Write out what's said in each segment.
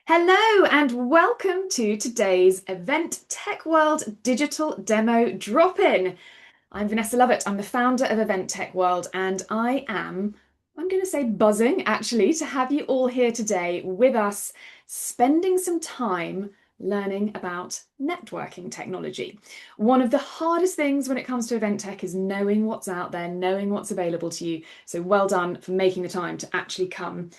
Hello and welcome to today's Event Tech World Digital Demo Drop-In. I'm Vanessa Lovett. I'm the founder of Event Tech World, and I'm going to say buzzing actually, to have you all here today with us, spending some time learning about networking technology. One of the hardest things when it comes to event tech is knowing what's out there, knowing what's available to you. So well done for making the time to actually come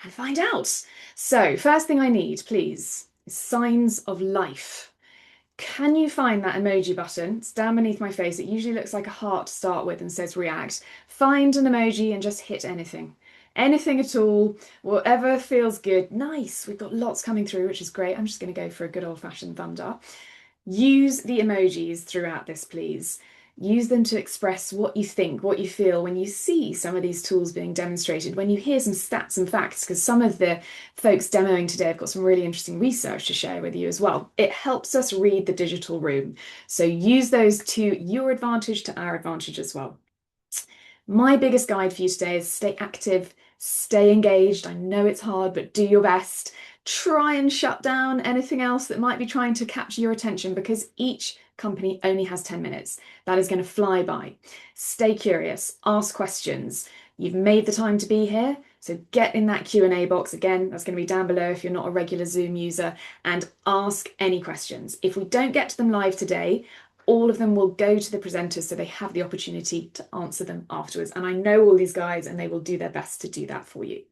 and find out. So, first thing I need, please, is signs of life. Can you find that emoji button? It's down beneath my face. It usually looks like a heart to start with and says react. Find an emoji and just hit anything. Anything at all, whatever feels good. Nice, we've got lots coming through, which is great. I'm just going to go for a good old-fashioned thumbs up. Use the emojis throughout this, please. Use them to express what you think, what you feel when you see some of these tools being demonstrated, when you hear some stats and facts, because some of the folks demoing today have got some really interesting research to share with you as well. It helps us read the digital room. So use those to your advantage, to our advantage as well. My biggest guide for you today is stay active, stay engaged. I know it's hard, but do your best. Try and shut down anything else that might be trying to capture your attention, because each company only has 10 minutes. That is going to fly by. Stay curious, ask questions. You've made the time to be here, so get in that Q&A box. Again, that's going to be down below if you're not a regular Zoom user, and ask any questions. If we don't get to them live today, all of them will go to the presenters so they have the opportunity to answer them afterwards. And I know all these guys and they will do their best to do that for you.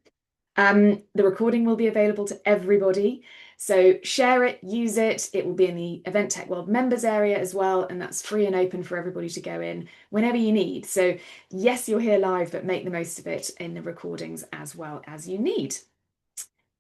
The recording will be available to everybody. So share it, use it. It will be in the Event Tech World members area as well. And that's free and open for everybody to go in whenever you need. So yes, you're here live, but make the most of it in the recordings as well as you need.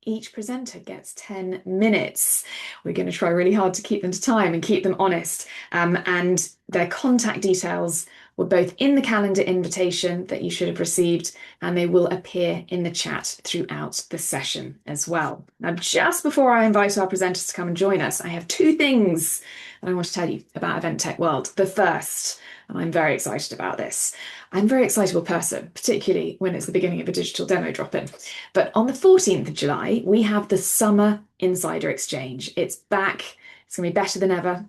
Each presenter gets 10 minutes. We're going to try really hard to keep them to time and keep them honest. And their contact details were both in the calendar invitation that you should have received, and they will appear in the chat throughout the session as well. Now, just before I invite our presenters to come and join us, I have two things that I want to tell you about Event Tech World. The first, and I'm very excited about this. I'm a very excitable person, particularly when it's the beginning of a digital demo drop-in. But on the 14th of July, we have the Summer Insider Exchange. It's back. It's going to be better than ever.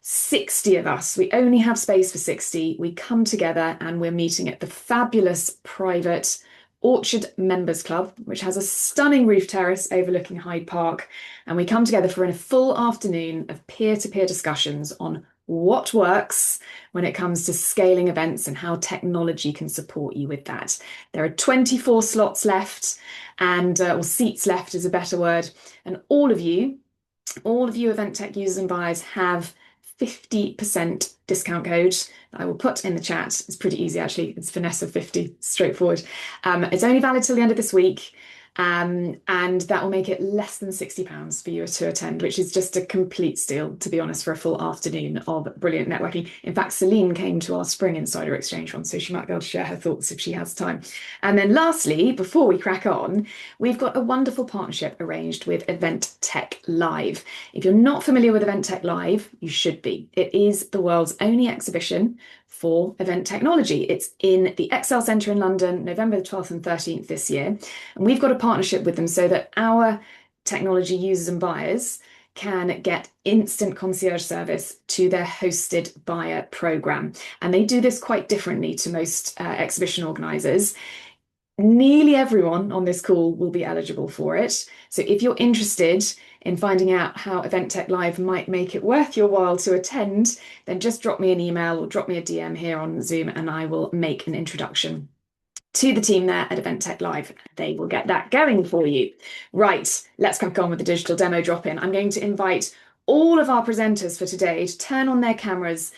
60 of us. We only have space for 60. We come together and we're meeting at the fabulous private Orchard Members Club, which has a stunning roof terrace overlooking Hyde Park. And we come together for a full afternoon of peer-to-peer discussions on what works when it comes to scaling events and how technology can support you with that. There are 24 slots left, and or seats left is a better word. And all of you event tech users and buyers have 50% discount code that I will put in the chat. It's pretty easy, actually. It's Vanessa50, straightforward. It's only valid till the end of this week. And that will make it less than £60 for you to attend, which is just a complete steal, to be honest, for a full afternoon of brilliant networking. In fact, Celine came to our Spring Insider Exchange one, so she might be able to share her thoughts if she has time. And then lastly, before we crack on, we've got a wonderful partnership arranged with Event Tech Live. If you're not familiar with Event Tech Live, you should be. It is the world's only exhibition for event technology. It's in the Excel Centre in London, November the 12th and 13th this year. And we've got a partnership with them so that our technology users and buyers can get instant concierge service to their hosted buyer program. And they do this quite differently to most exhibition organisers. Nearly everyone on this call will be eligible for it. So if you're interested in finding out how Event Tech Live might make it worth your while to attend, then just drop me an email or drop me a DM here on Zoom and I will make an introduction to the team there at Event Tech Live. They will get that going for you. Right, let's crack on with the digital demo drop-in. I'm going to invite all of our presenters for today to turn on their cameras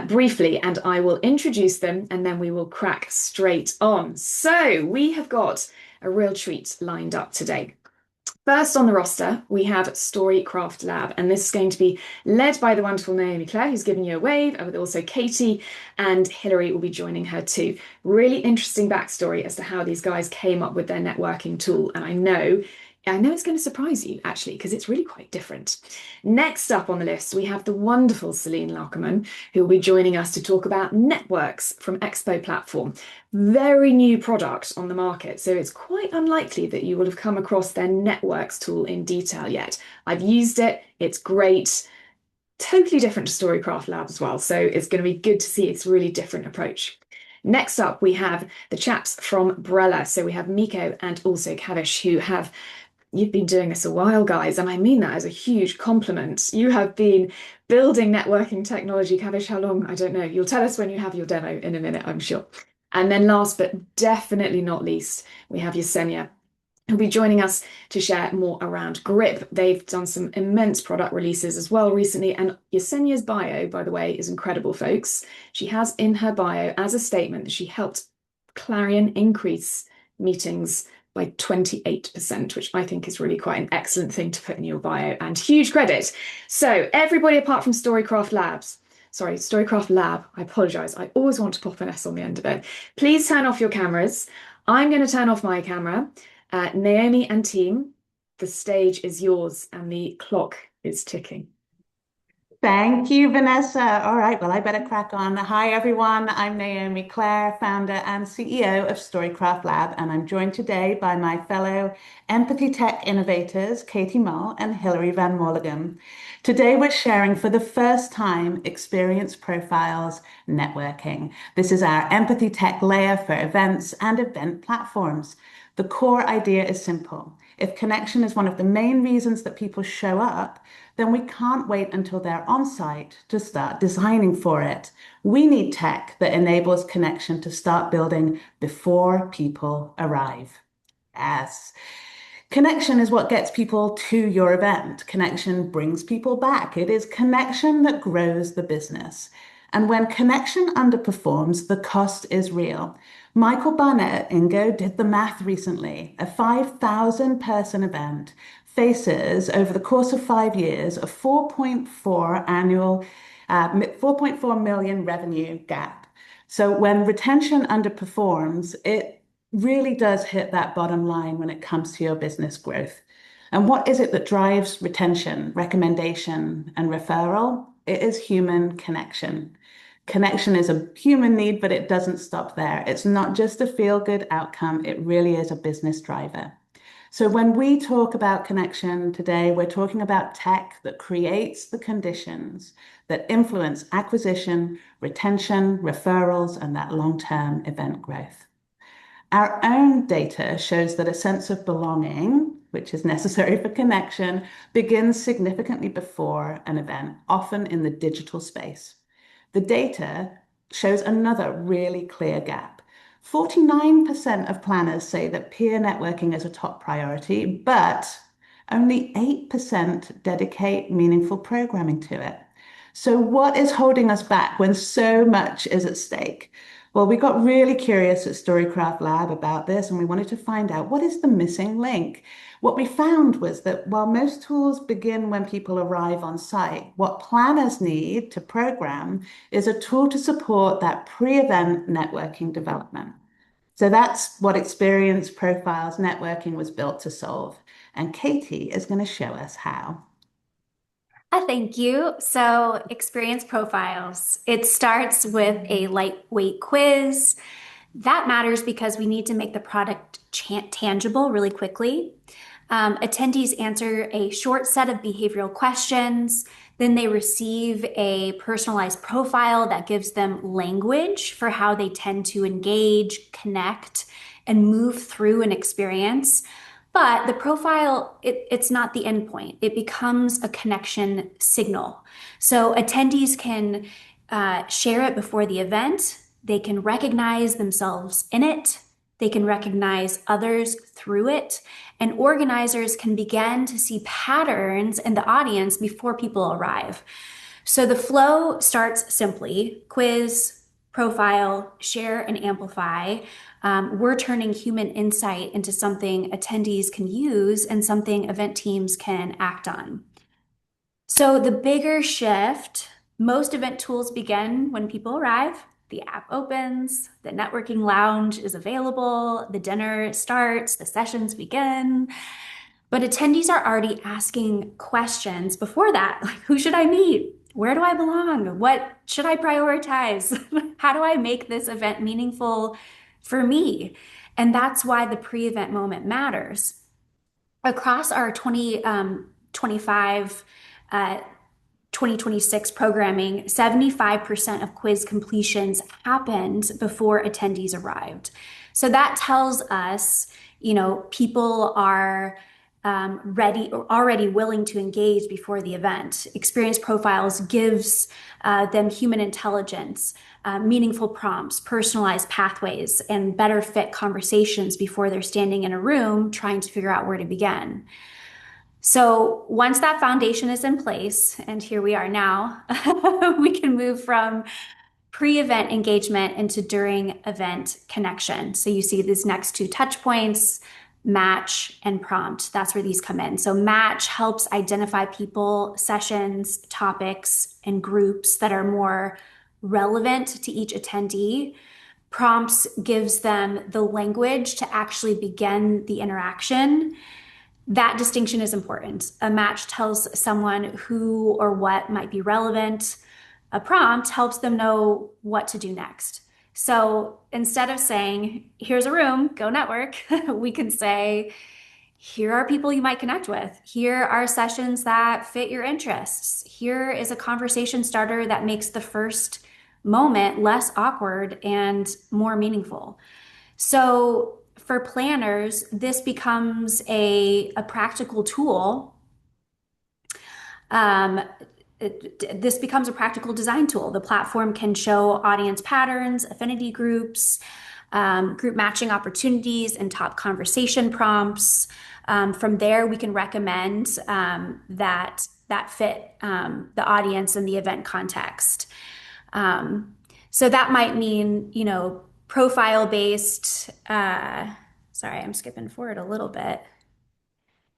briefly, and I will introduce them and then we will crack straight on. So we have got a real treat lined up today. First on the roster, we have Storycraft Lab, and this is going to be led by the wonderful Naomi Clare, who's giving you a wave, and also Katie and Hilary will be joining her too. Really interesting backstory as to how these guys came up with their networking tool, and I know I know it's going to surprise you actually, because it's really quite different. Next up on the list, we have the wonderful Celine Larkerman, who will be joining us to talk about networks from Expo Platform. Very new product on the market, so it's quite unlikely that you will have come across their networks tool in detail yet. I've used it, it's great. Totally different to Storycraft Lab as well, so it's going to be good to see its really different approach. Next up, we have the chaps from Brella. So we have Miko and also Kavish, who have you've been doing this a while, guys, and I mean that as a huge compliment. You have been building networking technology. Kavish, how long? I don't know. You'll tell us when you have your demo in a minute, I'm sure. And then last but definitely not least, we have Yesenia, who'll be joining us to share more around Grip. They've done some immense product releases as well recently. And Yesenia's bio, by the way, is incredible, folks. She has in her bio as a statement that she helped Clarion increase meetings by 28%, which I think is really quite an excellent thing to put in your bio and huge credit. So everybody apart from Storycraft Lab, I apologize. I always want to pop an S on the end of it. Please turn off your cameras. I'm going to turn off my camera. Naomi and team, the stage is yours and the clock is ticking. Thank you, Vanessa. All right, well, I better crack on. Hi, everyone. I'm Naomi Clare, founder and CEO of Storycraft Lab, and I'm joined today by my fellow empathy tech innovators, Katie Mull and Hilary Van Morligam. Today, we're sharing for the first time experience profiles networking. This is our empathy tech layer for events and event platforms. The core idea is simple. If connection is one of the main reasons that people show up, then we can't wait until they're on site to start designing for it. We need tech that enables connection to start building before people arrive. Yes. Connection is what gets people to your event. Connection brings people back. It is connection that grows the business. And when connection underperforms, the cost is real. Michael Barnett, Ingo, did the math recently. A 5,000 person event faces over the course of 5 years a 4.4 million revenue gap. So when retention underperforms, it really does hit that bottom line when it comes to your business growth. And what is it that drives retention, recommendation, and referral? It is human connection. Connection is a human need, but it doesn't stop there. It's not just a feel-good outcome, it really is a business driver. So when we talk about connection today, we're talking about tech that creates the conditions that influence acquisition, retention, referrals, and that long-term event growth. Our own data shows that a sense of belonging, which is necessary for connection, begins significantly before an event, often in the digital space. The data shows another really clear gap. 49% of planners say that peer networking is a top priority, but only 8% dedicate meaningful programming to it. So, what is holding us back when so much is at stake? Well, we got really curious at Storycraft Lab about this and we wanted to find out what is the missing link. What we found was that while most tools begin when people arrive on site, what planners need to program is a tool to support that pre-event networking development. So that's what Experience Profiles Networking was built to solve. And Katie is going to show us how. Thank you. So, experience profiles. It starts with a lightweight quiz. That matters because we need to make the product tangible really quickly. Attendees answer a short set of behavioral questions. Then they receive a personalized profile that gives them language for how they tend to engage, connect, and move through an experience. But the profile, it's not the endpoint. It becomes a connection signal. So attendees can share it before the event. They can recognize themselves in it. They can recognize others through it. And organizers can begin to see patterns in the audience before people arrive. So the flow starts simply: quiz, profile, share, and amplify. We're turning human insight into something attendees can use and something event teams can act on. So the bigger shift, most event tools begin when people arrive. The app opens, the networking lounge is available, the dinner starts, the sessions begin. But attendees are already asking questions before that, like who should I meet? Where do I belong? What should I prioritize? How do I make this event meaningful for me? And that's why the pre-event moment matters. Across our 2025 2026 programming, 75% of quiz completions happened before attendees arrived. So that tells us, people are ready or already willing to engage before the event. Experience profiles gives them human intelligence, meaningful prompts, personalized pathways, and better fit conversations before they're standing in a room trying to figure out where to begin. So once that foundation is in place, and here we are now, we can move from pre-event engagement into during event connection. So you see these next two touch points, match and prompt. That's where these come in. So match helps identify people, sessions, topics, and groups that are more relevant to each attendee. Prompts gives them the language to actually begin the interaction. That distinction is important. A match tells someone who or what might be relevant. A prompt helps them know what to do next. So instead of saying, here's a room, go network, we can say, here are people you might connect with. Here are sessions that fit your interests. Here is a conversation starter that makes the first moment less awkward and more meaningful. So for planners, this becomes a practical tool. Um, this becomes a practical design tool. The platform can show audience patterns, affinity groups, group matching opportunities, and top conversation prompts. From there, we can recommend that fit the audience and the event context. So that might mean, profile based. Sorry, I'm skipping forward a little bit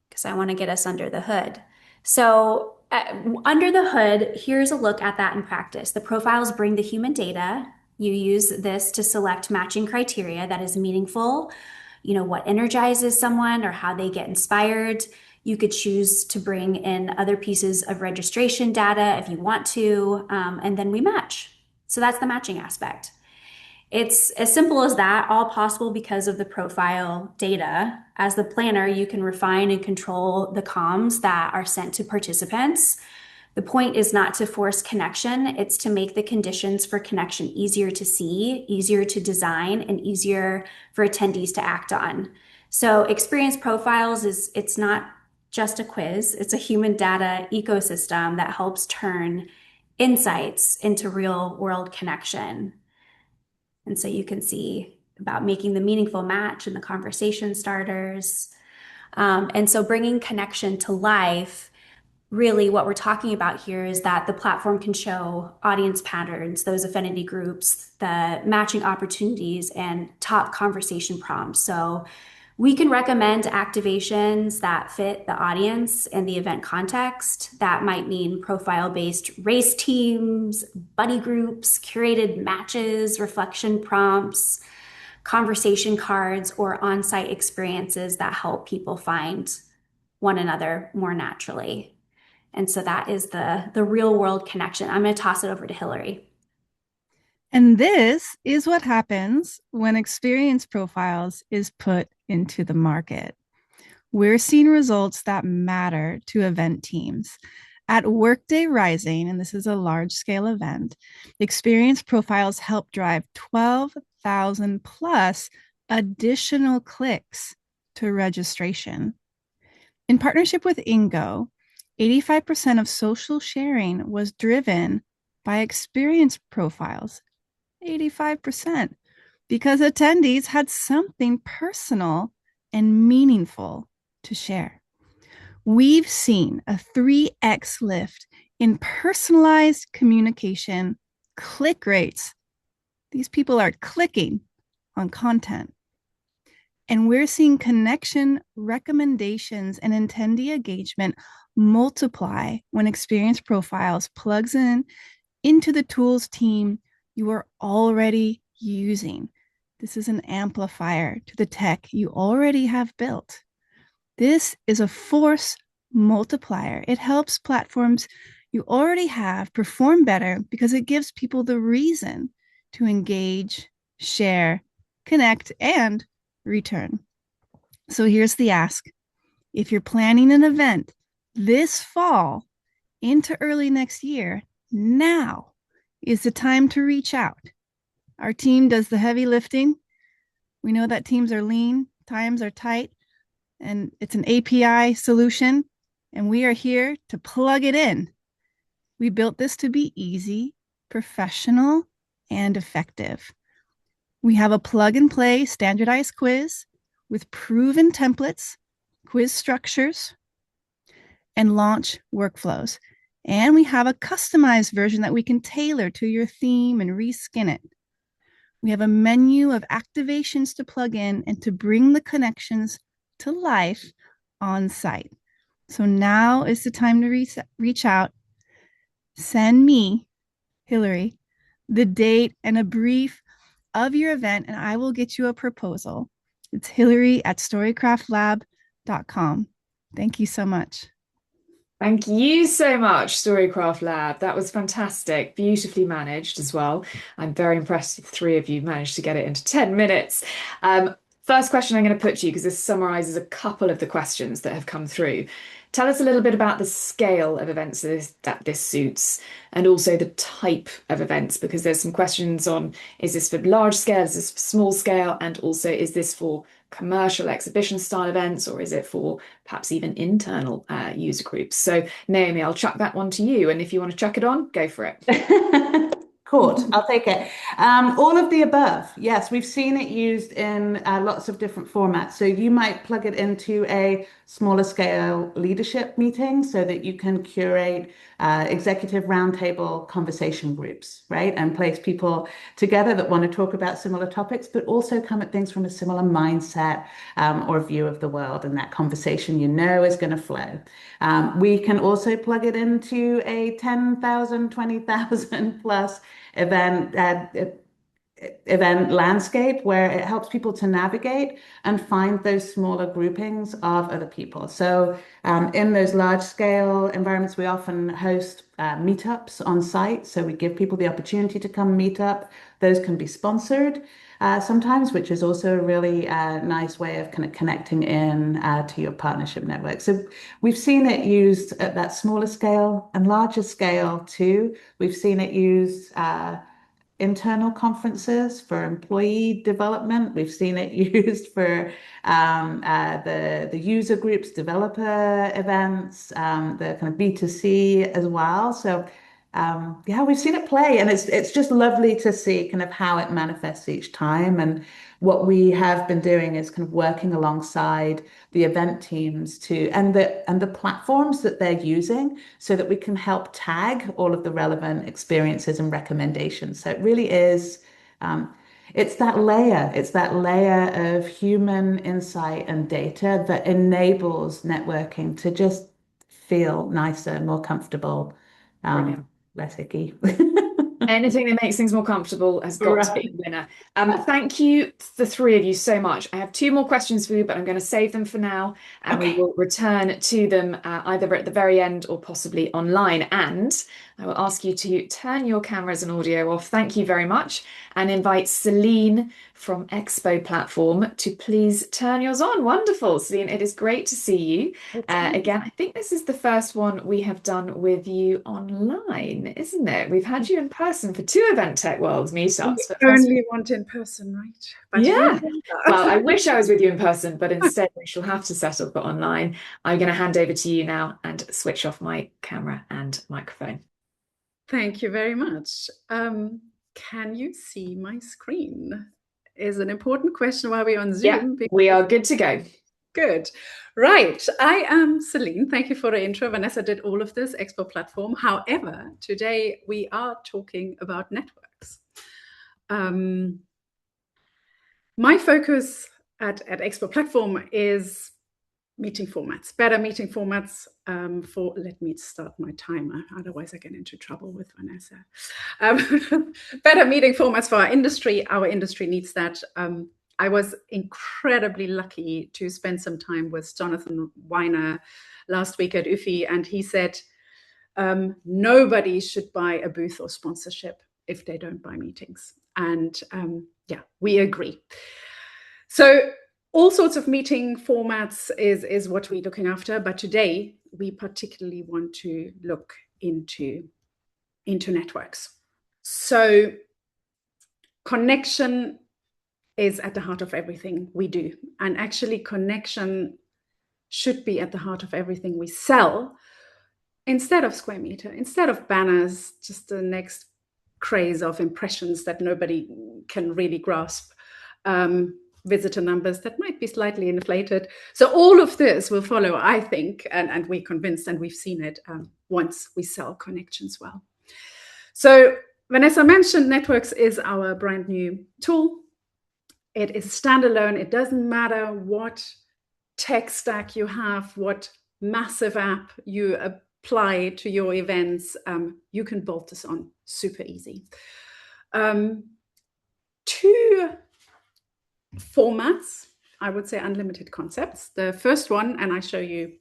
because I want to get us under the hood. So, under the hood, here's a look at that in practice. The profiles bring the human data. You use this to select matching criteria that is meaningful, what energizes someone or how they get inspired. You could choose to bring in other pieces of registration data if you want to, and then we match. So that's the matching aspect. It's as simple as that, all possible because of the profile data. As the planner, you can refine and control the comms that are sent to participants. The point is not to force connection, it's to make the conditions for connection easier to see, easier to design, and easier for attendees to act on. So experience profiles it's not just a quiz, it's a human data ecosystem that helps turn insights into real world connection. And so you can see about making the meaningful match and the conversation starters. And so bringing connection to life, really what we're talking about here is that the platform can show audience patterns, those affinity groups, the matching opportunities, and top conversation prompts. So we can recommend activations that fit the audience and the event context. That might mean profile-based race teams, buddy groups, curated matches, reflection prompts, conversation cards, or on-site experiences that help people find one another more naturally. And so that is the real world connection. I'm going to toss it over to Hillary. And this is what happens when experience profiles is put into the market. We're seeing results that matter to event teams. At Workday Rising, and this is a large scale event, experience profiles help drive 12,000 plus additional clicks to registration. In partnership with Ingo, 85% of social sharing was driven by experience profiles. 85%, because attendees had something personal and meaningful to share. We've seen a 3x lift in personalized communication click rates. These people are clicking on content. And we're seeing connection, recommendations, and attendee engagement multiply when experience profiles plugs in into the tools team you are already using. This is an amplifier to the tech you already have built. This is a force multiplier. It helps platforms you already have perform better because it gives people the reason to engage, share, connect, and return. So here's the ask. If you're planning an event this fall into early next year, now is the time to reach out. Our team does the heavy lifting. We know that teams are lean, times are tight, and it's an API solution, and we are here to plug it in. We built this to be easy, professional, and effective. We have a plug and play standardized quiz with proven templates, quiz structures, and launch workflows. And we have a customized version that we can tailor to your theme and reskin it. We have a menu of activations to plug in and to bring the connections to life on site. So now is the time to reach out. Send me, Hillary, the date and a brief of your event, and I will get you a proposal. It's hillary@storycraftlab.com. Thank you so much. Thank you so much, Storycraft Lab. That was fantastic, beautifully managed as well. I'm very impressed the three of you managed to get it into 10 minutes. First question I'm going to put to you, because this summarizes a couple of the questions that have come through. Tell us a little bit about the scale of events that this suits, and also the type of events, because there's some questions on, is this for large scale, is this for small scale, and also is this for commercial exhibition style events, or is it for perhaps even internal user groups? So Naomi, I'll chuck that one to you, and if you want to chuck it on, go for it. Court, I'll take it. All of the above. Yes, we've seen it used in lots of different formats. So you might plug it into a smaller scale leadership meeting so that you can curate executive roundtable conversation groups, right? And place people together that want to talk about similar topics, but also come at things from a similar mindset or view of the world. And that conversation, is going to flow. We can also plug it into a 10,000, 20,000 plus event landscape where it helps people to navigate and find those smaller groupings of other people. So in those large scale environments, we often host meetups on site. So we give people the opportunity to come meet up. Those can be sponsored sometimes, which is also a really nice way of kind of connecting in to your partnership network. So we've seen it used at that smaller scale and larger scale too. We've seen it used internal conferences for employee development. We've seen it used for the user groups, developer events, the kind of B2C as well. So yeah, we've seen it play, and it's just lovely to see kind of how it manifests each time. And what we have been doing is kind of working alongside the event teams and the platforms that they're using so that we can help tag all of the relevant experiences and recommendations. So it really is it's that layer of human insight and data that enables networking to just feel nicer, more comfortable. Brilliant. Less icky. Anything that makes things more comfortable has got to be Right. a winner. Thank you, the three of you, so much. I have two more questions for you, but I'm going to save them for now, and we will return to them either at the very end or possibly online. And I will ask you to turn your cameras and audio off. Thank you very much, and invite Celine from Expo Platform to please turn yours on. Wonderful, Celine. It is great to see you. Again, I think this is the first one we have done with you online, isn't it? We've had you in person for two Event Tech World meetups. We only want in person, right? But yeah. Well, I wish I was with you in person, but instead we shall have to settle for online. I'm going to hand over to you now and switch off my camera and microphone. Thank you very much. Can you see my screen? Is an important question while we're on Zoom. Yeah, we are good to go. Good. Right. I am Celine. Thank you for the intro. Vanessa did all of this, Expo Platform. However, today we are talking about networks. My focus at Expo Platform is meeting formats, better meeting formats let me start my timer, otherwise I get into trouble with Vanessa. Better meeting formats for our industry. Our industry needs that. I was incredibly lucky to spend some time with Jonathan Weiner last week at UFI, and he said, nobody should buy a booth or sponsorship if they don't buy meetings. And yeah, we agree. So all sorts of meeting formats is what we're looking after. But today, we particularly want to look into networks. So connection is at the heart of everything we do. And actually, connection should be at the heart of everything we sell. Instead of square meter, instead of banners, just the next craze of impressions that nobody can really grasp, visitor numbers that might be slightly inflated. So all of this will follow, I think, and we're convinced, and we've seen it once we sell connections well. So Vanessa mentioned Networks is our brand new tool. It is standalone. It doesn't matter what tech stack you have, what massive app you apply to your events, you can bolt this on super easy. Two formats, I would say unlimited concepts. The first one, and I show you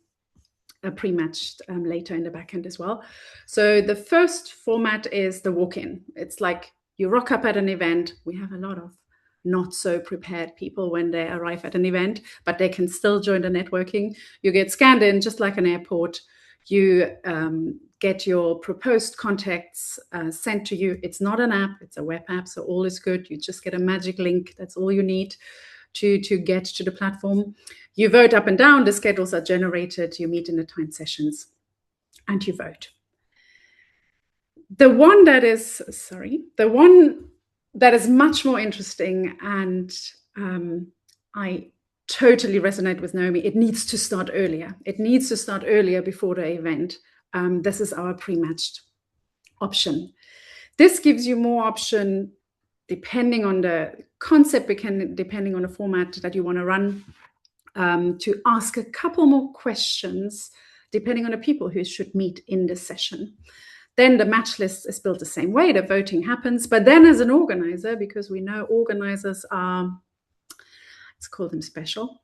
a pre-matched later in the backend as well. So the first format is the walk-in. It's like you rock up at an event. We have a lot of not so prepared people when they arrive at an event, but they can still join the networking. You get scanned in just like an airport. You get your proposed contacts sent to you. It's not an app, it's a web app, so all is good. You just get a magic link. That's all you need to get to the platform. You vote up and down, the schedules are generated, you meet in the timed sessions, and you vote. The one that is much more interesting, and I totally resonate with Naomi, it needs to start earlier. It needs to start earlier before the event. This is our pre-matched option. This gives you more option depending on the concept, depending on the format that you want to run, to ask a couple more questions depending on the people who should meet in this session. Then the match list is built the same way, the voting happens. But then as an organizer, because we know organizers are, let's call them special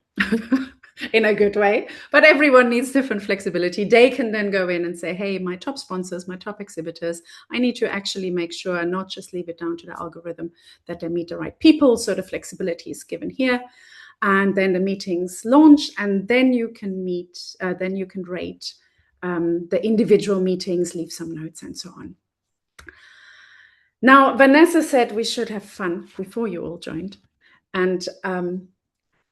in a good way, but everyone needs different flexibility. They can then go in and say, hey, my top sponsors, my top exhibitors, I need to actually make sure and not just leave it down to the algorithm that they meet the right people. So the flexibility is given here. And then the meetings launch, and then you can rate the individual meetings, leave some notes, and so on. Now, Vanessa said we should have fun before you all joined. And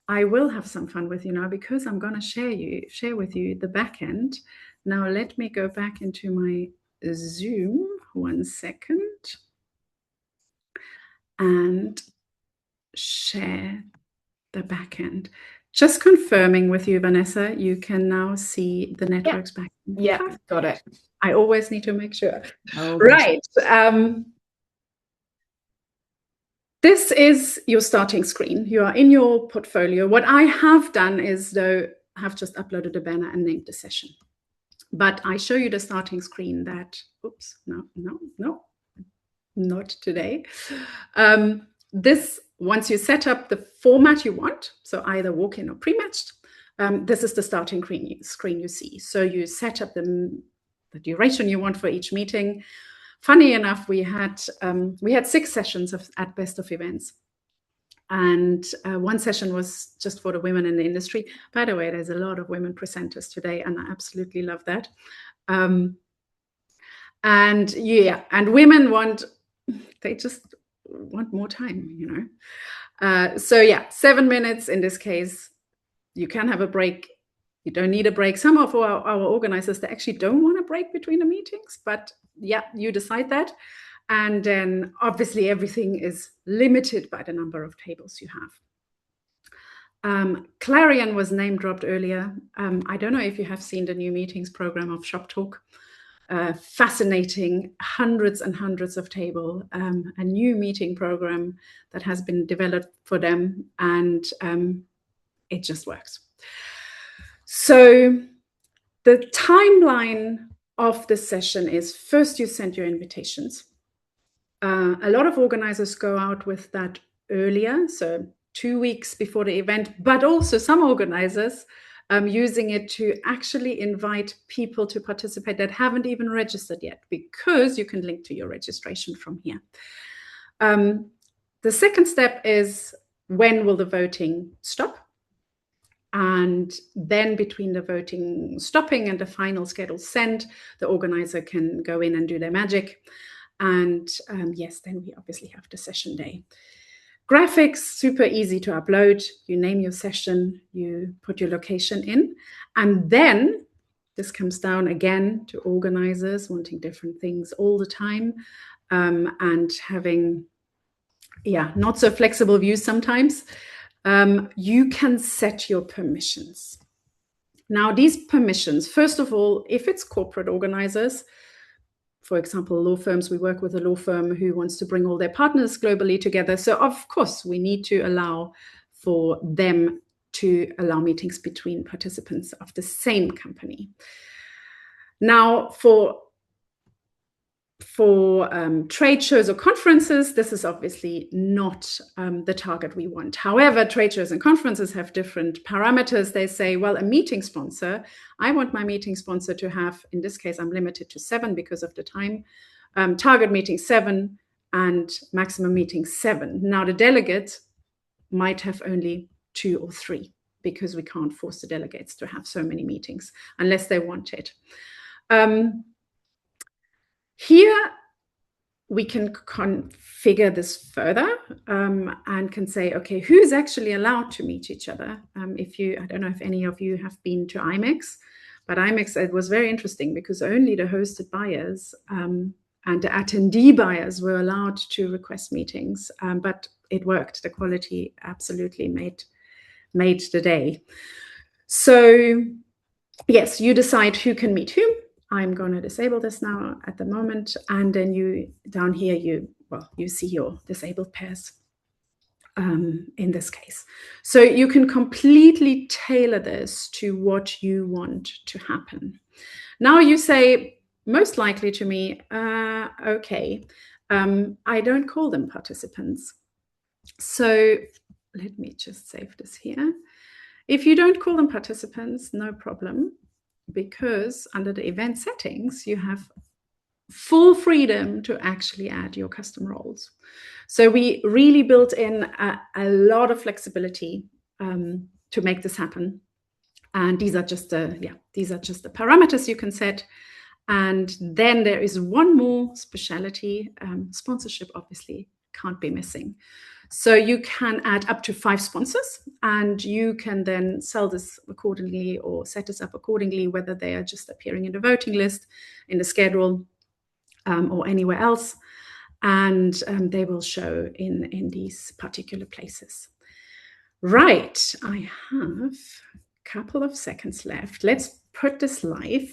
I will have some fun with you now, because I'm going to share with you the back end. Now, let me go back into my Zoom 1 second and share the back end. Just confirming with you, Vanessa, you can now see the networks back end. Yeah, got it. I always need to make sure. Oh, right. This is your starting screen. You are in your portfolio. What I have done is, though, have just uploaded a banner and named the session. But I show you the starting screen that, oops, no, not today. This, once you set up the format you want, so either walk-in or pre-matched, this is the starting screen you see. So you set up the duration you want for each meeting. Funny enough, we had 6 sessions at Best of Events. And one session was just for the women in the industry. By the way, there's a lot of women presenters today, and I absolutely love that. And women they just want more time, you know. So yeah, 7 minutes in this case. You can have a break. You don't need a break. Some of our organizers, they actually don't want a break between the meetings, but yeah, you decide that. And then obviously everything is limited by the number of tables you have. Clarion was name dropped earlier. I don't know if you have seen the new meetings program of Shop Talk. Fascinating, hundreds and hundreds of tables, a new meeting program that has been developed for them, and it just works. So the timeline of the session is, first you send your invitations. A lot of organizers go out with that earlier. So 2 weeks before the event, but also some organizers using it to actually invite people to participate that haven't even registered yet, because you can link to your registration from here. The second step is, when will the voting stop? And then between the voting stopping and the final schedule send, the organizer can go in and do their magic. And yes, then we obviously have the session day. Graphics, super easy to upload. You name your session, you put your location in, and then this comes down again to organizers wanting different things all the time, and having, not so flexible views sometimes. You can set your permissions. Now, these permissions, first of all, if it's corporate organizers, for example, law firms, we work with a law firm who wants to bring all their partners globally together. So of course, we need to allow for them to allow meetings between participants of the same company. Now, for trade shows or conferences, this is obviously not the target we want. However, trade shows and conferences have different parameters. They say, well, a meeting sponsor, I want my meeting sponsor to have, in this case, I'm limited to 7 because of the time, target meeting 7 and maximum meeting 7. Now, the delegate might have only 2 or 3 because we can't force the delegates to have so many meetings unless they want it. Here, we can configure this further and can say, okay, who's actually allowed to meet each other? I don't know if any of you have been to IMEX, but IMEX, it was very interesting because only the hosted buyers and the attendee buyers were allowed to request meetings, but it worked. The quality absolutely made the day. So yes, you decide who can meet whom. I'm going to disable this now at the moment. And then you, down here, you see your disabled pairs in this case. So you can completely tailor this to what you want to happen. Now you say, most likely to me, okay, I don't call them participants. So let me just save this here. If you don't call them participants, no problem, because under the event settings, you have full freedom to actually add your custom roles. So we really built in a lot of flexibility to make this happen. And these are just the parameters you can set. And then there is one more speciality. Sponsorship obviously can't be missing. So you can add up to 5 sponsors, and you can then sell this accordingly or set this up accordingly, whether they are just appearing in the voting list, in the schedule, or anywhere else. And they will show in these particular places. Right, I have a couple of seconds left. Let's put this live.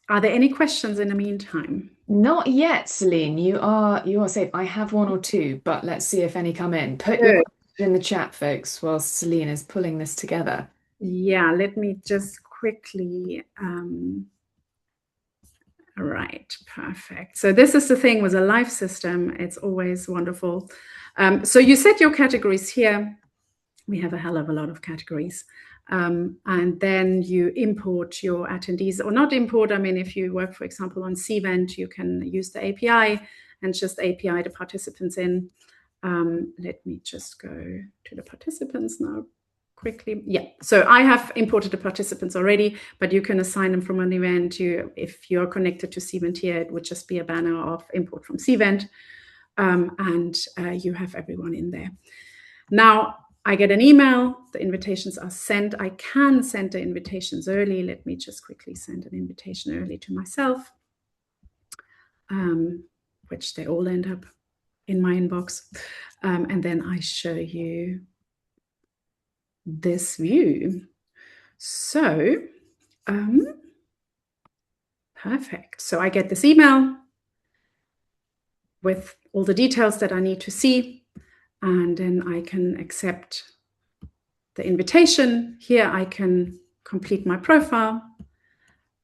Are there any questions in the meantime? Not yet, Celine. You are safe. I have 1 or 2, but let's see if any come in. Put your question in the chat, folks, while Celine is pulling this together. Yeah, let me just quickly. Right, perfect. So this is the thing with a live system. It's always wonderful. So you set your categories here. We have a hell of a lot of categories. And then you import your attendees, or not import. I mean, if you work, for example, on Cvent, you can use the API and just API the participants in. Let me just go to the participants now quickly. Yeah, so I have imported the participants already, but you can assign them from an event. If you're connected to Cvent here, it would just be a banner of import from Cvent, and you have everyone in there. Now, I get an email, the invitations are sent. I can send the invitations early. Let me just quickly send an invitation early to myself, which they all end up in my inbox. And then I show you this view. So, perfect. So I get this email with all the details that I need to see. And then I can accept the invitation. Here I can complete my profile.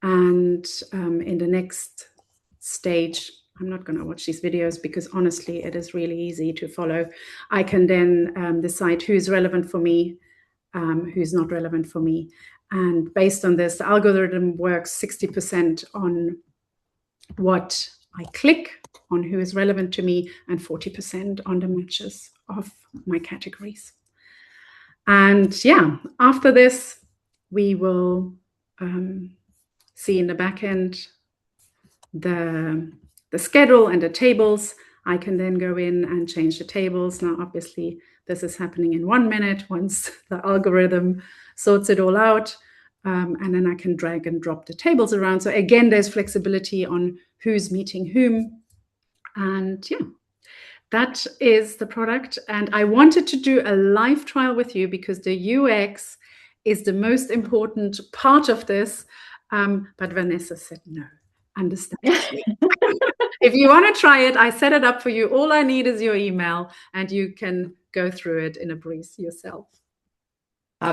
And in the next stage, I'm not going to watch these videos because honestly, it is really easy to follow. I can then decide who's relevant for me, who's not relevant for me. And based on this, the algorithm works 60% on what I click, on who is relevant to me, and 40% on the matches of my categories. And yeah, after this, we will see in the back end the schedule and the tables. I can then go in and change the tables. Now, obviously, this is happening in 1 minute once the algorithm sorts it all out. And then I can drag and drop the tables around. So again, there's flexibility on who's meeting whom. And yeah, that is the product. And I wanted to do a live trial with you because the UX is the most important part of this. But Vanessa said no. Understand. If you want to try it, I set it up for you. All I need is your email and you can go through it in a breeze yourself.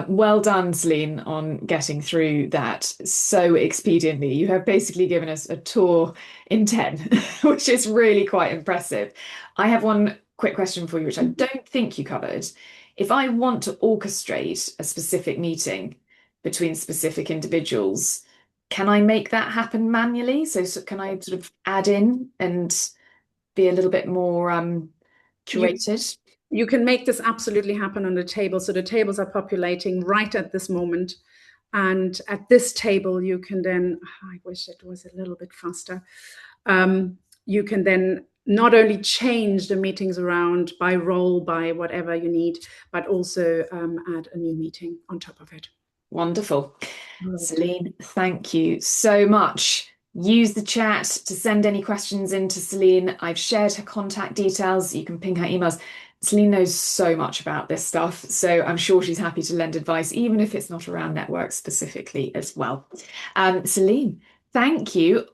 Well done, Celine, on getting through that so expediently. You have basically given us a tour in 10, which is really quite impressive. I have one quick question for you, which I don't think you covered. If I want to orchestrate a specific meeting between specific individuals, can I make that happen manually? So can I sort of add in and be a little bit more curated? You can make this absolutely happen on the table. So the tables are populating right at this moment. And at this table, you can then, I wish it was a little bit faster. You can then not only change the meetings around by role, by whatever you need, but also add a new meeting on top of it. Wonderful. Right. Celine, thank you so much. Use the chat to send any questions in to Celine. I've shared her contact details. You can ping her emails. Celine knows so much about this stuff, so I'm sure she's happy to lend advice, even if it's not around networks specifically as well. Celine, thank you.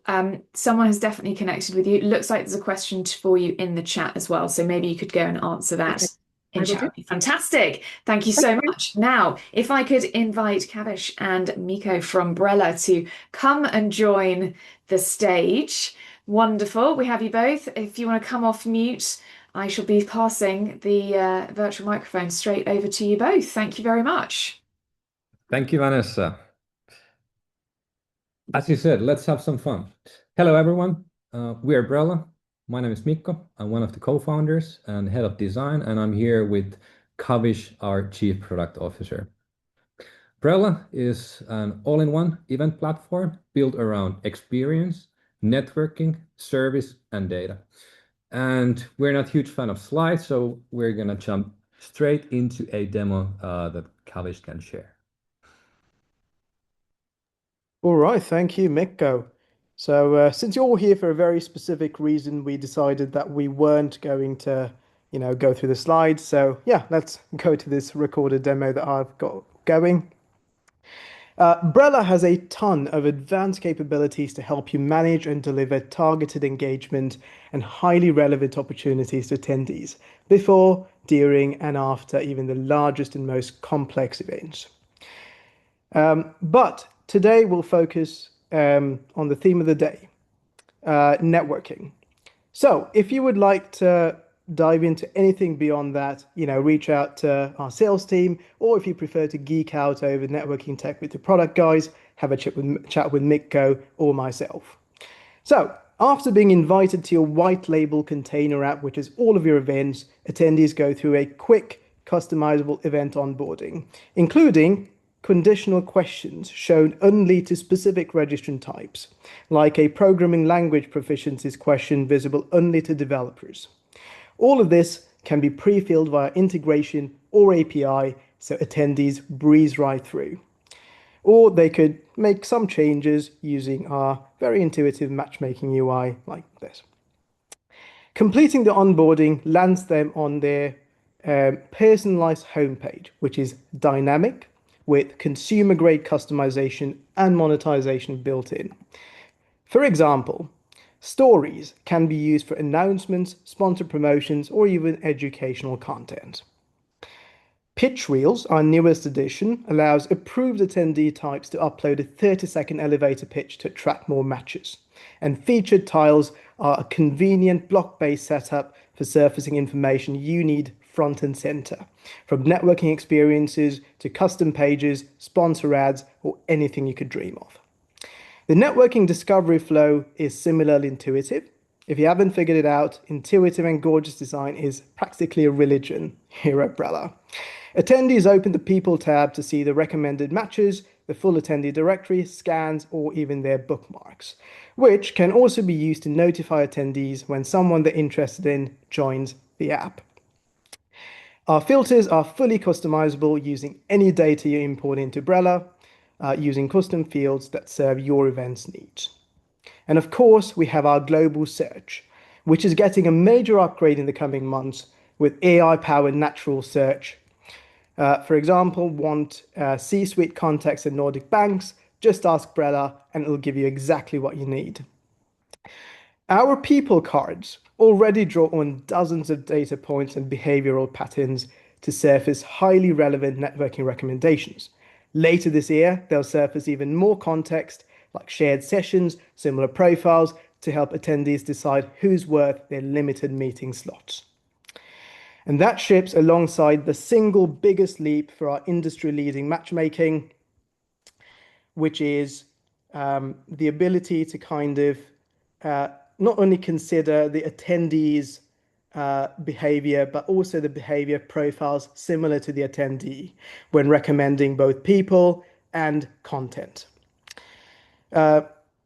Someone has definitely connected with you. It looks like there's a question for you in the chat as well, so maybe you could go and answer that. Okay. Fantastic. Thank you so much. Now, if I could invite Kavish and Miko from Brella to come and join the stage. Wonderful. We have you both. If you want to come off mute, I shall be passing the virtual microphone straight over to you both. Thank you very much. Thank you, Vanessa. As you said, let's have some fun. Hello, everyone. We are Brella. My name is Mikko. I'm one of the co-founders and head of design, and I'm here with Kavish, our chief product officer. Brella is an all-in-one event platform built around experience, networking, service, and data. And we're not a huge fan of slides, so we're going to jump straight into a demo that Kavish can share. All right, thank you, Mikko. So since you're all here for a very specific reason, we decided that we weren't going to, go through the slides. So yeah, let's go to this recorded demo that I've got going. Brella has a ton of advanced capabilities to help you manage and deliver targeted engagement and highly relevant opportunities to attendees before, during, and after even the largest and most complex events. But today we'll focus on the theme of the day, networking. So if you would like to dive into anything beyond that, reach out to our sales team, or if you prefer to geek out over networking tech with the product guys, have a chat with Mikko or myself. So after being invited to your white label container app, which is all of your events, attendees go through a quick customizable event onboarding, including conditional questions shown only to specific registrant types, like a programming language proficiencies question visible only to developers. All of this can be pre-filled via integration or API, so attendees breeze right through. Or they could make some changes using our very intuitive matchmaking UI like this. Completing the onboarding lands them on their personalized homepage, which is dynamic, with consumer-grade customization and monetization built in. For example, stories can be used for announcements, sponsored promotions, or even educational content. Pitch Reels, our newest addition, allows approved attendee types to upload a 30-second elevator pitch to attract more matches. And featured tiles are a convenient block-based setup for surfacing information you need front and center, from networking experiences to custom pages, sponsor ads, or anything you could dream of. The networking discovery flow is similarly intuitive. If you haven't figured it out, intuitive and gorgeous design is practically a religion here at Brella. Attendees open the People tab to see the recommended matches, the full attendee directory, scans, or even their bookmarks, which can also be used to notify attendees when someone they're interested in joins the app. Our filters are fully customizable using any data you import into Brella, using custom fields that serve your event's needs. And of course, we have our global search, which is getting a major upgrade in the coming months with AI-powered natural search. For example, want C-suite contacts at Nordic banks? Just ask Brella and it'll give you exactly what you need. Our people cards already draw on dozens of data points and behavioral patterns to surface highly relevant networking recommendations. Later this year, they'll surface even more context, like shared sessions, similar profiles, to help attendees decide who's worth their limited meeting slots. And that ships alongside the single biggest leap for our industry-leading matchmaking, which is the ability to kind of not only consider the attendees' behavior, but also the behavior profiles similar to the attendee when recommending both people and content.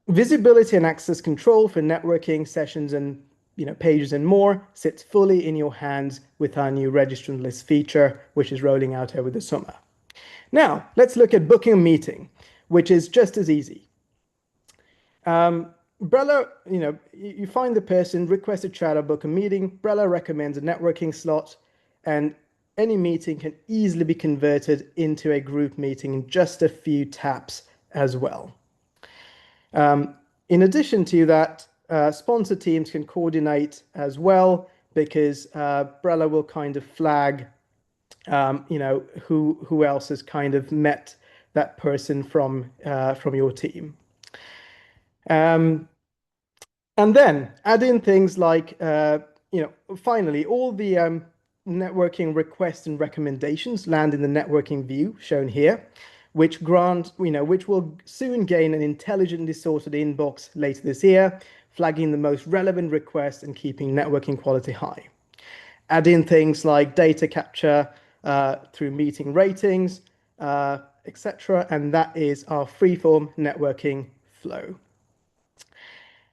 Visibility and access control for networking sessions and pages and more sits fully in your hands with our new registrant list feature, which is rolling out over the summer. Now, let's look at booking a meeting, which is just as easy. Brella, you find the person, request a chat or book a meeting. Brella recommends a networking slot, and any meeting can easily be converted into a group meeting in just a few taps as well. In addition to that, sponsor teams can coordinate as well because Brella will kind of flag, who else has kind of met that person from your team. And then add in things like, finally, all the networking requests and recommendations land in the networking view shown here, which will soon gain an intelligently sorted inbox later this year, flagging the most relevant requests and keeping networking quality high. Add in things like data capture through meeting ratings, etc. And that is our freeform networking flow.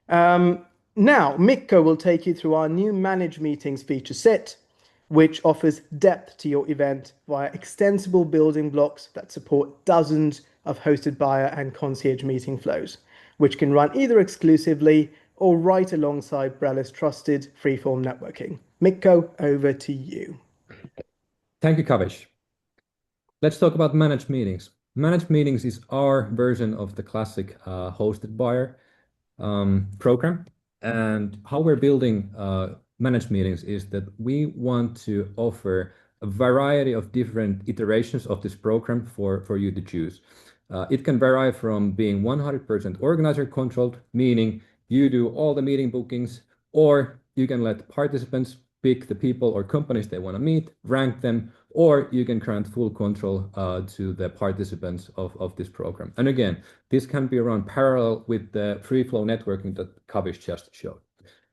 Now, Mikko will take you through our new Manage Meetings feature set, which offers depth to your event via extensible building blocks that support dozens of hosted buyer and concierge meeting flows, which can run either exclusively or right alongside Brella's trusted freeform networking. Mikko, over to you. Thank you, Kavish. Let's talk about Managed Meetings. Managed Meetings is our version of the classic hosted buyer program. And how we're building Managed Meetings is that we want to offer a variety of different iterations of this program for you to choose. It can vary from being 100% organizer controlled, meaning you do all the meeting bookings, or you can let participants pick the people or companies they want to meet, rank them, or you can grant full control to the participants of this program. And again, this can be run parallel with the free flow networking that Kavish just showed.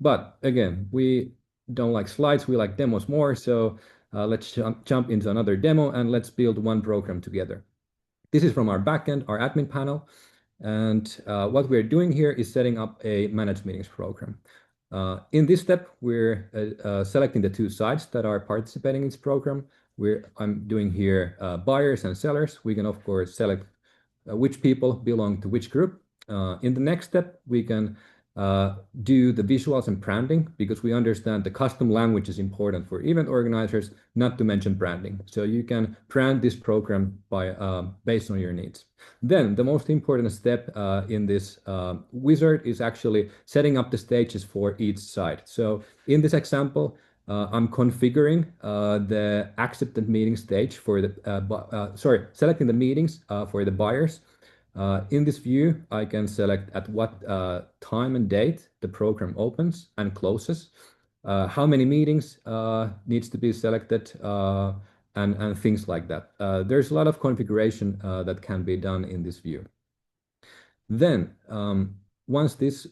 But again, we don't like slides, we like demos more. So let's jump into another demo and let's build one program together. This is from our backend, our admin panel. And what we're doing here is setting up a Managed Meetings program. In this step, we're selecting the two sides that are participating in this program. I'm doing here buyers and sellers. We can, of course, select which people belong to which group. In the next step, we can do the visuals and branding because we understand the custom language is important for event organizers, not to mention branding. So you can brand this program based on your needs. Then the most important step in this wizard is actually setting up the stages for each side. So in this example, I'm configuring the accepted meeting stage for the, selecting the meetings for the buyers. In this view, I can select at what time and date the program opens and closes, how many meetings needs to be selected, and things like that. There's a lot of configuration that can be done in this view. Then, once this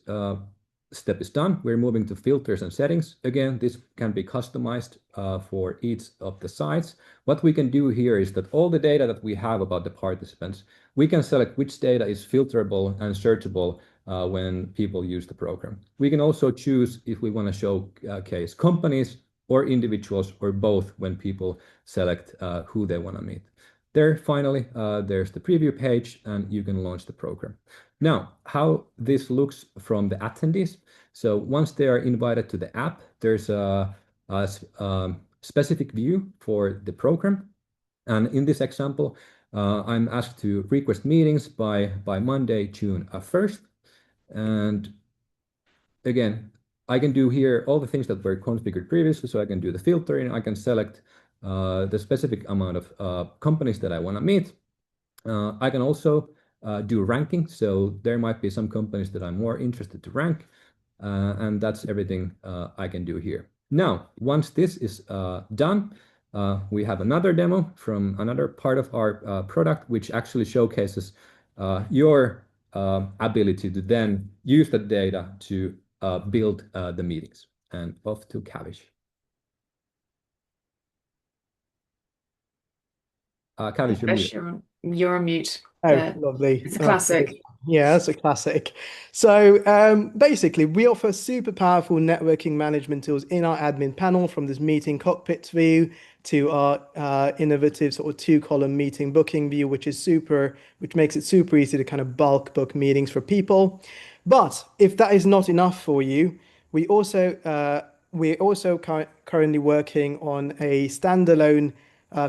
step is done, we're moving to filters and settings. Again, this can be customized for each of the sites. What we can do here is that all the data that we have about the participants, we can select which data is filterable and searchable when people use the program. We can also choose if we want to showcase companies or individuals or both when people select who they want to meet. There, finally, there's the preview page, and you can launch the program. Now, how this looks from the attendees. So once they are invited to the app, there's a specific view for the program. And in this example, I'm asked to request meetings by Monday, June 1st. And again, I can do here all the things that were configured previously. So I can do the filtering, I can select the specific amount of companies that I want to meet. I can also do ranking. So there might be some companies that I'm more interested to rank. And that's everything I can do here. Now, once this is done, we have another demo from another part of our product, which actually showcases your ability to then use the data to build the meetings. And off to Kavish. Kavish, you're muted. You're on mute. Oh, lovely. It's a classic. Yeah, that's a classic. So basically, we offer super powerful networking management tools in our admin panel, from this meeting cockpit view to our innovative sort of two-column meeting booking view, which makes it super easy to kind of bulk book meetings for people. But if that is not enough for you, we're also currently working on a standalone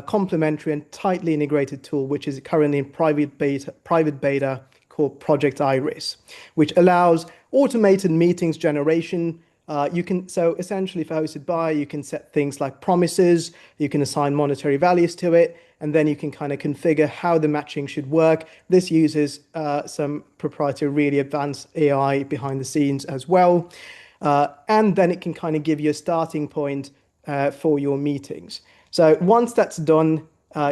complementary and tightly integrated tool, which is currently in private beta called Project Iris, which allows automated meetings generation. So essentially for hosted buyer, you can set things like promises, you can assign monetary values to it, and then you can kind of configure how the matching should work. This uses some proprietary, really advanced AI behind the scenes as well. And then it can kind of give you a starting point for your meetings. So once that's done,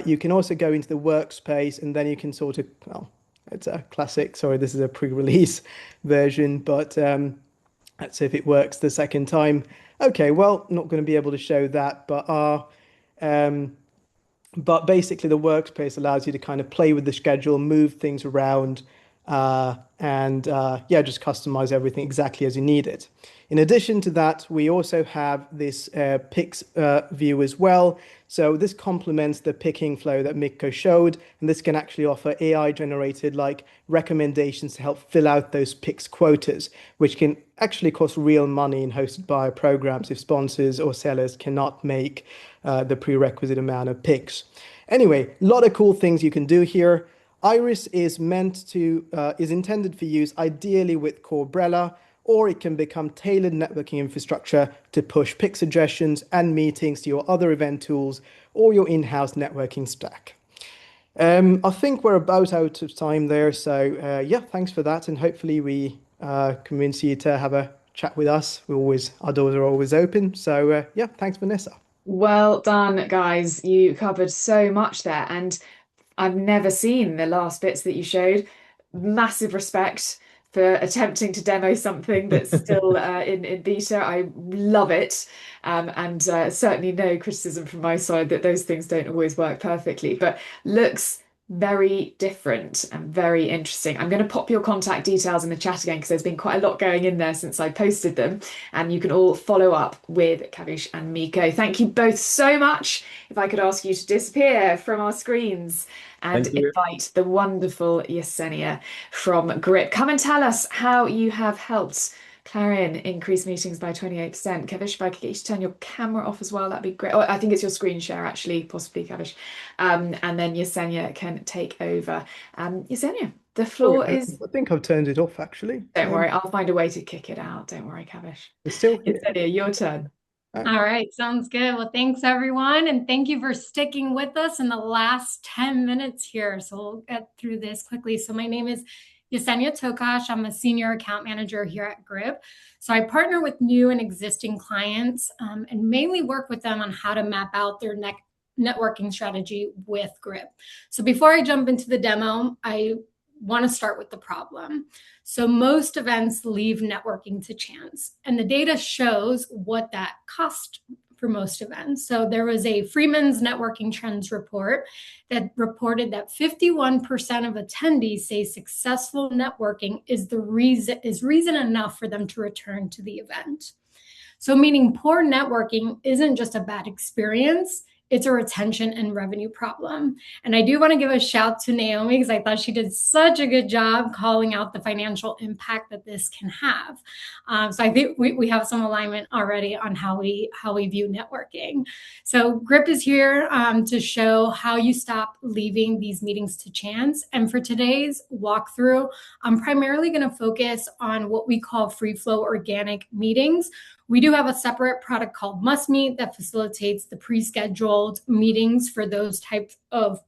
you can also go into the workspace, and then you can sort of, well, it's a classic. Sorry, this is a pre-release version, but let's see if it works the second time. Okay, well, not going to be able to show that, but basically the workspace allows you to kind of play with the schedule, move things around, and yeah, just customize everything exactly as you need it. In addition to that, we also have this picks view as well. So this complements the picking flow that Mikko showed, and this can actually offer AI generated like recommendations to help fill out those picks quotas, which can actually cost real money in hosted buyer programs if sponsors or sellers cannot make the prerequisite amount of picks. Anyway, a lot of cool things you can do here. Iris is intended for use ideally with Corebrella, or it can become tailored networking infrastructure to push pick suggestions and meetings to your other event tools or your in-house networking stack. I think we're about out of time there. So yeah, thanks for that. And hopefully we convince you to have a chat with us. Our doors are always open. So yeah, thanks, Vanessa. Well done, guys. You covered so much there, and I've never seen the last bits that you showed. Massive respect for attempting to demo something that's still in beta. I love it. And certainly no criticism from my side that those things don't always work perfectly, but looks very different and very interesting. I'm going to pop your contact details in the chat again because there's been quite a lot going in there since I posted them, and you can all follow up with Kavish and Mikko. Thank you both so much. If I could ask you to disappear from our screens and invite the wonderful Yesenia from Grip. Come and tell us how you have helped Clarion increase meetings by 28%. Kavish, if I could get you to turn your camera off as well, that'd be great. Oh, I think it's your screen share, actually, possibly, Kavish. And then Yesenia can take over. Yesenia, the floor is... I think I've turned it off, actually. Don't worry, I'll find a way to kick it out. Don't worry, Kavish. It's still here. Yesenia, your turn. All right, sounds good. Well, thanks everyone. And thank you for sticking with us in the last 10 minutes here. So we'll get through this quickly. So my name is Yesenia Tokash. I'm a senior account manager here at Grip. So I partner with new and existing clients and mainly work with them on how to map out their networking strategy with Grip. So before I jump into the demo, I want to start with the problem. So most events leave networking to chance, and the data shows what that cost for most events. So there was a Freeman's Networking Trends report that reported that 51% of attendees say successful networking is reason enough for them to return to the event. So meaning poor networking isn't just a bad experience, it's a retention and revenue problem. And I do want to give a shout to Naomi because I thought she did such a good job calling out the financial impact that this can have. So I think we have some alignment already on how we view networking. So Grip is here to show how you stop leaving these meetings to chance. And for today's walkthrough, I'm primarily going to focus on what we call free flow organic meetings. We do have a separate product called Must Meet that facilitates the pre-scheduled meetings for those types of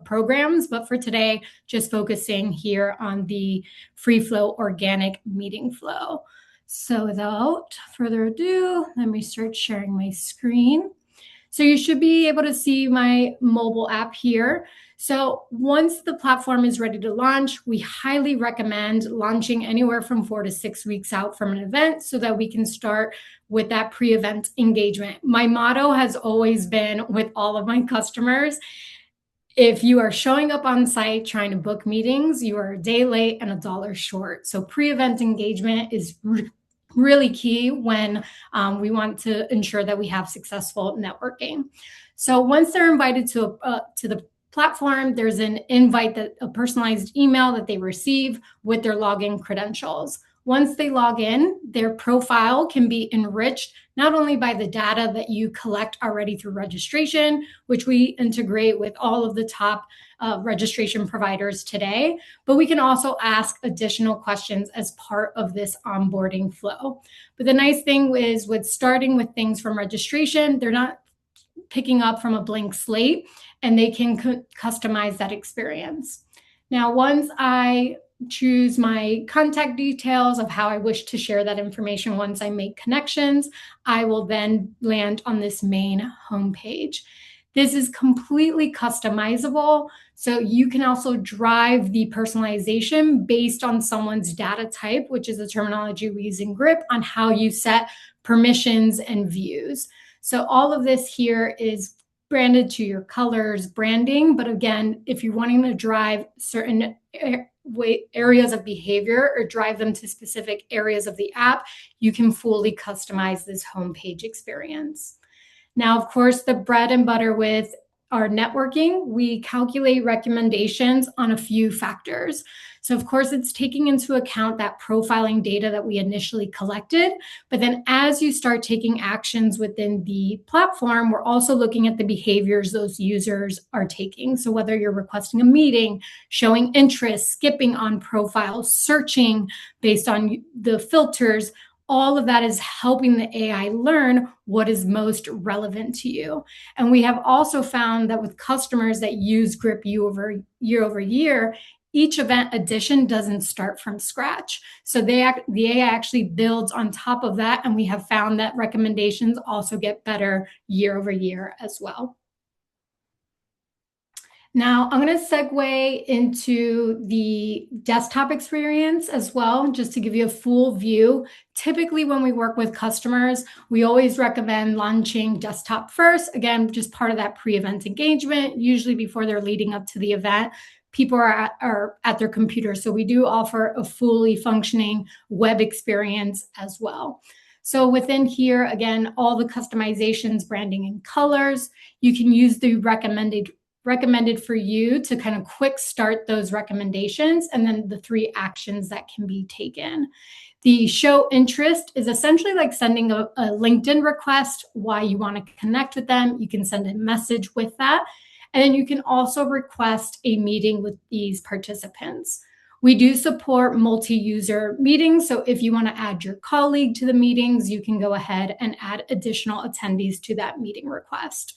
programs. But for today, just focusing here on the free flow organic meeting flow. So without further ado, let me start sharing my screen. So you should be able to see my mobile app here. So once the platform is ready to launch, we highly recommend launching anywhere from 4 to 6 weeks out from an event so that we can start with that pre-event engagement. My motto has always been with all of my customers, if you are showing up on site trying to book meetings, you are a day late and $1 short. So pre-event engagement is really key when we want to ensure that we have successful networking. So once they're invited to the platform, there's an invite, that a personalized email that they receive with their login credentials. Once they log in, their profile can be enriched not only by the data that you collect already through registration, which we integrate with all of the top registration providers today, but we can also ask additional questions as part of this onboarding flow. But the nice thing is with starting with things from registration, they're not picking up from a blank slate and they can customize that experience. Now, once I choose my contact details of how I wish to share that information, once I make connections, I will then land on this main homepage. This is completely customizable, so you can also drive the personalization based on someone's data type, which is the terminology we use in Grip, on how you set permissions and views. So all of this here is branded to your colors, branding, but again, if you're wanting to drive certain areas of behavior or drive them to specific areas of the app, you can fully customize this homepage experience. Now, of course, the bread and butter with our networking, we calculate recommendations on a few factors. So of course, it's taking into account that profiling data that we initially collected, but then as you start taking actions within the platform, we're also looking at the behaviors those users are taking. So whether you're requesting a meeting, showing interest, skipping on profiles, searching based on the filters, all of that is helping the AI learn what is most relevant to you. And we have also found that with customers that use Grip year over year, each event addition doesn't start from scratch. So the AI actually builds on top of that. And we have found that recommendations also get better year over year as well. Now, I'm going to segue into the desktop experience as well, just to give you a full view. Typically, when we work with customers, we always recommend launching desktop first. Again, just part of that pre-event engagement, usually before they're leading up to the event. People are at their computer. So we do offer a fully functioning web experience as well. So within here, again, all the customizations, branding, and colors, you can use the recommended for you to kind of quick start those recommendations and then the 3 actions that can be taken. The show interest is essentially like sending a LinkedIn request, why you want to connect with them. You can send a message with that. And then you can also request a meeting with these participants. We do support multi-user meetings. So if you want to add your colleague to the meetings, you can go ahead and add additional attendees to that meeting request.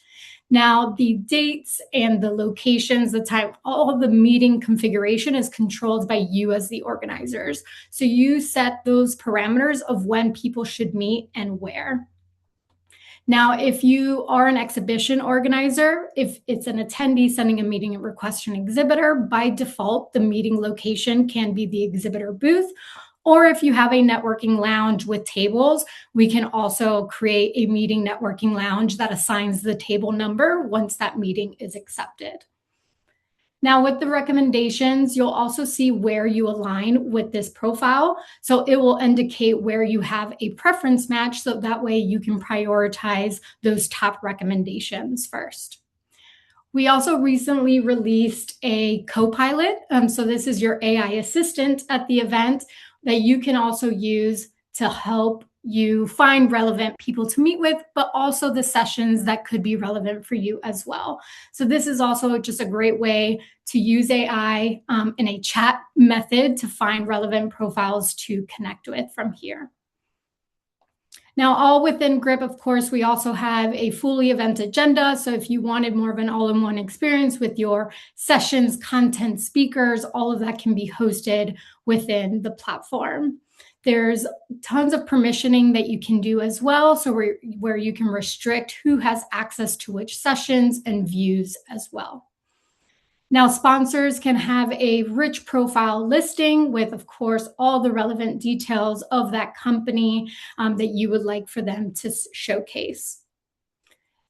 Now, the dates and the locations, the time, all of the meeting configuration is controlled by you as the organizers. So you set those parameters of when people should meet and where. Now, if you are an exhibition organizer, if it's an attendee sending a meeting request to an exhibitor, by default, the meeting location can be the exhibitor booth. Or if you have a networking lounge with tables, we can also create a meeting networking lounge that assigns the table number once that meeting is accepted. Now, with the recommendations, you'll also see where you align with this profile. So it will indicate where you have a preference match, so that way you can prioritize those top recommendations first. We also recently released a co-pilot. So this is your AI assistant at the event that you can also use to help you find relevant people to meet with, but also the sessions that could be relevant for you as well. So this is also just a great way to use AI in a chat method to find relevant profiles to connect with from here. Now, all within Grip, of course, we also have a fully event agenda. So if you wanted more of an all-in-one experience with your sessions, content, speakers, all of that can be hosted within the platform. There's tons of permissioning that you can do as well. So where you can restrict who has access to which sessions and views as well. Now, sponsors can have a rich profile listing with, of course, all the relevant details of that company that you would like for them to showcase.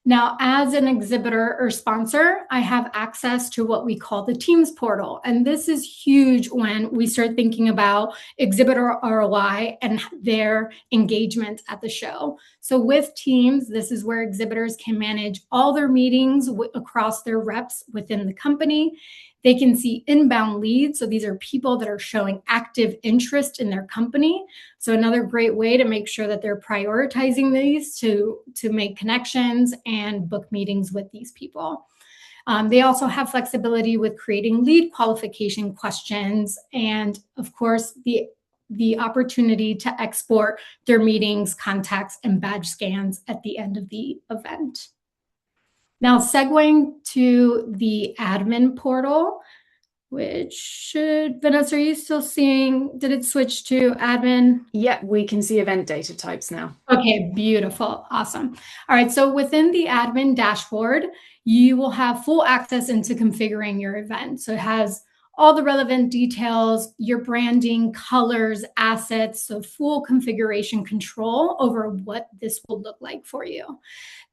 Now, as an exhibitor or sponsor, I have access to what we call the Teams portal. And this is huge when we start thinking about exhibitor ROI and their engagement at the show. So with Teams, this is where exhibitors can manage all their meetings across their reps within the company. They can see inbound leads. So these are people that are showing active interest in their company. So another great way to make sure that they're prioritizing these to make connections and book meetings with these people. They also have flexibility with creating lead qualification questions and, of course, the opportunity to export their meetings, contacts, and badge scans at the end of the event. Now, segueing to the admin portal, which should, Vanessa, are you still seeing, did it switch to admin? Yeah, we can see event data types now. Okay, beautiful, awesome. All right, so within the admin dashboard, you will have full access into configuring your event. So it has all the relevant details, your branding, colors, assets, so full configuration control over what this will look like for you.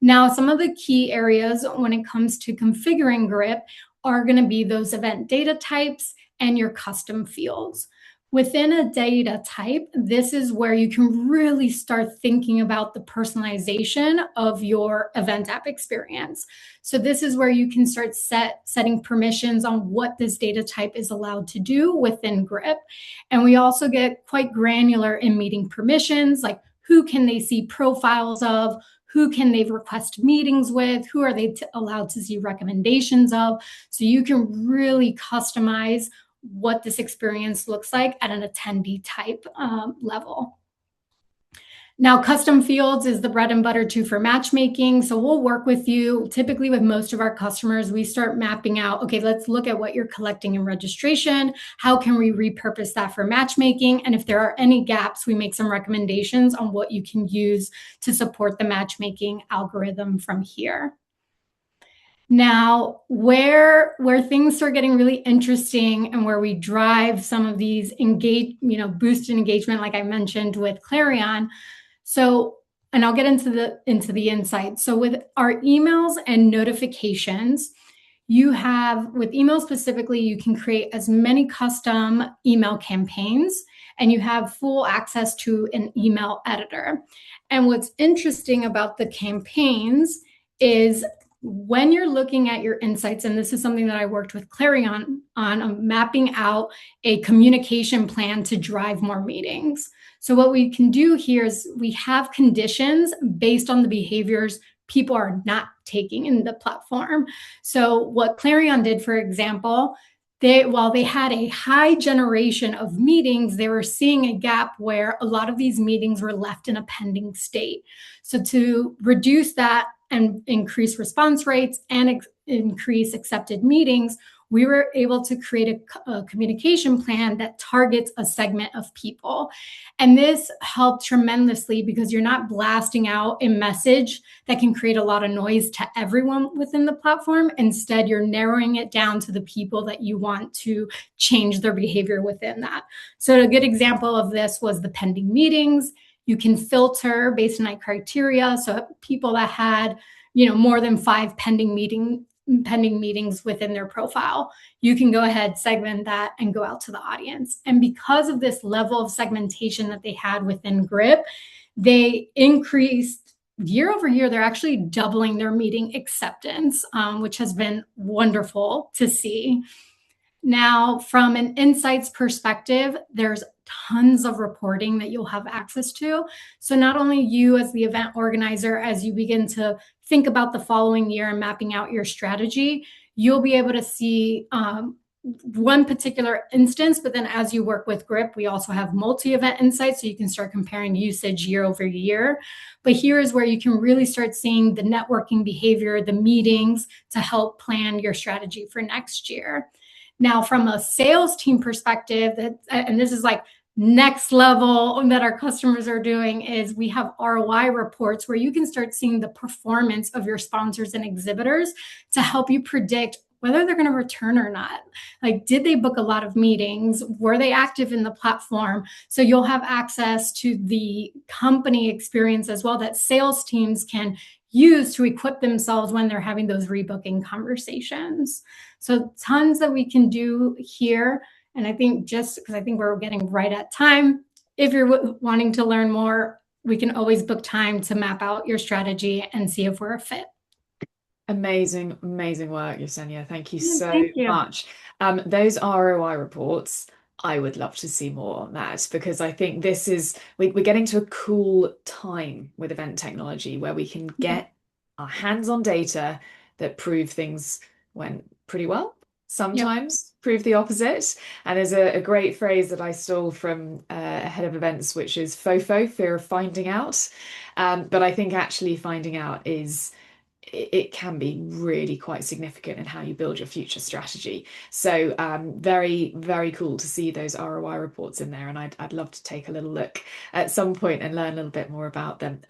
Now, some of the key areas when it comes to configuring Grip are going to be those event data types and your custom fields. Within a data type, this is where you can really start thinking about the personalization of your event app experience. So this is where you can start setting permissions on what this data type is allowed to do within Grip. And we also get quite granular in meeting permissions, like who can they see profiles of, who can they request meetings with, who are they allowed to see recommendations of. So you can really customize what this experience looks like at an attendee type level. Now, custom fields is the bread and butter too for matchmaking. So we'll work with you. Typically with most of our customers, we start mapping out, okay, let's look at what you're collecting in registration. How can we repurpose that for matchmaking? And if there are any gaps, we make some recommendations on what you can use to support the matchmaking algorithm from here. Now, where things start getting really interesting and where we drive some of these boosted engagement, like I mentioned with Clarion. So, and I'll get into the insights. So with our emails and notifications, you have, with email specifically, you can create as many custom email campaigns and you have full access to an email editor. And what's interesting about the campaigns is when you're looking at your insights, and this is something that I worked with Clarion on mapping out a communication plan to drive more meetings. So what we can do here is we have conditions based on the behaviors people are not taking in the platform. So what Clarion did, for example, while they had a high generation of meetings, they were seeing a gap where a lot of these meetings were left in a pending state. So to reduce that and increase response rates and increase accepted meetings, we were able to create a communication plan that targets a segment of people. And this helped tremendously because you're not blasting out a message that can create a lot of noise to everyone within the platform. Instead, you're narrowing it down to the people that you want to change their behavior within that. So a good example of this was the pending meetings. You can filter based on criteria. So people that had, more than 5 pending meetings within their profile, you can go ahead, segment that, and go out to the audience. And because of this level of segmentation that they had within Grip, they increased year over year. They're actually doubling their meeting acceptance, which has been wonderful to see. Now, from an insights perspective, there's tons of reporting that you'll have access to. So not only you as the event organizer, as you begin to think about the following year and mapping out your strategy, you'll be able to see one particular instance, but then as you work with Grip, we also have multi-event insights, so you can start comparing usage year over year. But here is where you can really start seeing the networking behavior, the meetings, to help plan your strategy for next year. Now, from a sales team perspective, and this is like next level that our customers are doing, is we have ROI reports where you can start seeing the performance of your sponsors and exhibitors to help you predict whether they're going to return or not. Like, did they book a lot of meetings? Were they active in the platform? So you'll have access to the company experience as well that sales teams can use to equip themselves when they're having those rebooking conversations. So tons that we can do here. And I think just because I think we're getting right at time, if you're wanting to learn more, we can always book time to map out your strategy and see if we're a fit. Amazing, amazing work, Yesenia. Thank you so Thank you. much. Those ROI reports, I would love to see more on that, because I think we're getting to a cool time with event technology where we can get our hands on data that prove things went pretty well, sometimes prove the opposite. And there's a great phrase that I stole from a head of events, which is FOFO, fear of finding out. But I think actually finding out it can be really quite significant in how you build your future strategy. So very, very cool to see those ROI reports in there. And I'd love to take a little look at some point and learn a little bit more about them.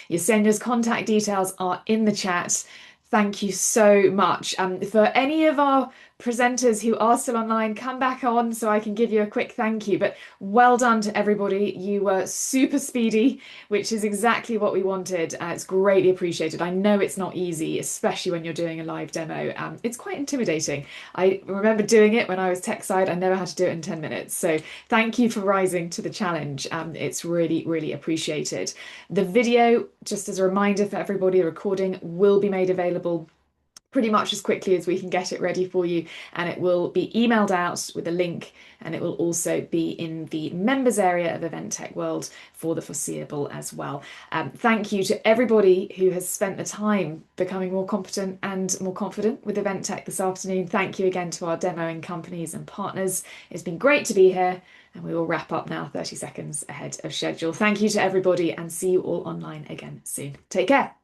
Yesenia's contact details are in the chat. Thank you so much. For any of our presenters who are still online, come back on so I can give you a quick thank you. But well done to everybody. You were super speedy, which is exactly what we wanted. It's greatly appreciated. I know it's not easy, especially when you're doing a live demo. It's quite intimidating. I remember doing it when I was tech side. I never had to do it in 10 minutes. So thank you for rising to the challenge. It's really, really appreciated. The video, just as a reminder for everybody, the recording will be made available pretty much as quickly as we can get it ready for you, and it will be emailed out with a link, and it will also be in the members area of Event Tech World for the foreseeable as well. Thank you to everybody who has spent the time becoming more competent and more confident with Event Tech this afternoon. Thank you again to our demoing companies and partners. It's been great to be here, and we will wrap up now 30 seconds ahead of schedule. Thank you to everybody, and see you all online again soon. Take care.